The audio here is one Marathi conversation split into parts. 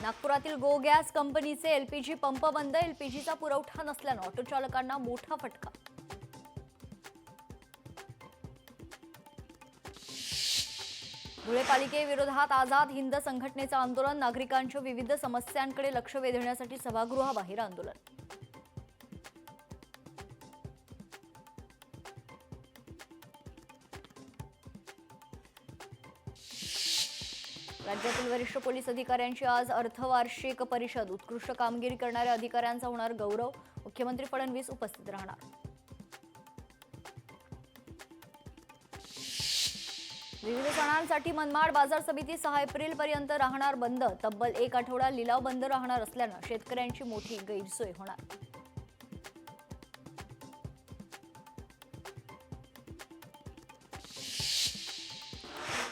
नागपुरातील गो गॅस कंपनीचे एलपीजी पंप बंद. एलपीजीचा पुरवठा नसल्याने ऑटो चालकांना मोठा फटका. धुळे पालिकेविरोधात आझाद हिंद संघटनेचं आंदोलन. नागरिकांच्या विविध समस्यांकडे लक्ष वेधण्यासाठी सभागृहाबाहेर आंदोलन. राज्यातील वरिष्ठ पोलीस अधिकाऱ्यांची आज अर्धवार्षिक परिषद. उत्कृष्ट कामगिरी करणाऱ्या अधिकाऱ्यांचा होणार गौरव. मुख्यमंत्री फडणवीस उपस्थित राहणार. विविध सणांसाठी मनमाड बाजार समिती 6 एप्रिलपर्यंत राहणार बंद. तब्बल 1 आठवडा लिलाव बंद राहणार असल्यानं शेतकऱ्यांची मोठी गैरसोय होणार.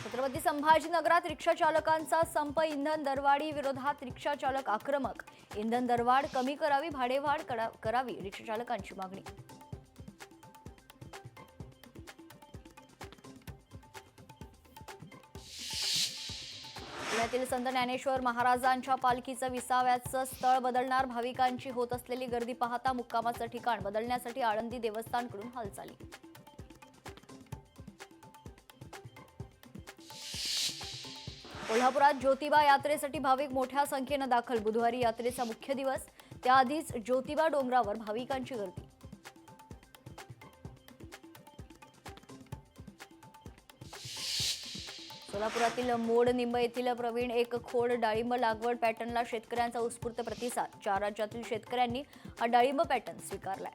छत्रपती संभाजीनगरात रिक्षा चालकांचा संप. इंधन दरवाढी विरोधात रिक्षा चालक आक्रमक. इंधन दरवाढ कमी करावी, भाडेवाढ करावी, रिक्षा चालकांची मागणी. पुण्यातील संत ज्ञानेश्वर महाराजांच्या पालखीचं 20व्याचं स्थळ बदलणार. भाविकांची होत असलेली गर्दी पाहता मुक्कामाचं ठिकाण बदलण्यासाठी आळंदी देवस्थानकडून हालचाली. कोल्हापुरात ज्योतिबा यात्रेसाठी भाविक मोठ्या संख्येनं दाखल. बुधवारी यात्रेचा मुख्य दिवस. त्याआधीच ज्योतिबा डोंगरावर भाविकांची गर्दी. सोलापुरातील मोडनिंब येथील प्रवीण एक खोड डाळिंब लागवड पॅटर्नला शेतकऱ्यांचा उत्स्फूर्त प्रतिसाद. 4 राज्यातील शेतकऱ्यांनी हा डाळिंब पॅटर्न स्वीकारलाय.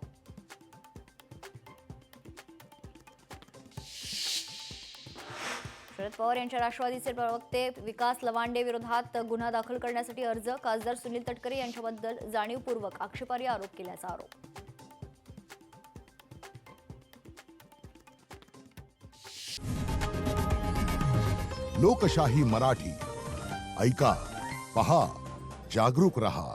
शरद पवार यांच्या राष्ट्रवादीचे प्रवक्ते विकास लवांडे विरोधात गुन्हा दाखल करण्यासाठी अर्ज. खासदार सुनील तटकरे यांच्याबद्दल जाणीवपूर्वक आक्षेपार्ह आरोप केल्याचा आरोप. लोकशाही मराठी ऐका, पहा, जागरूक रहा.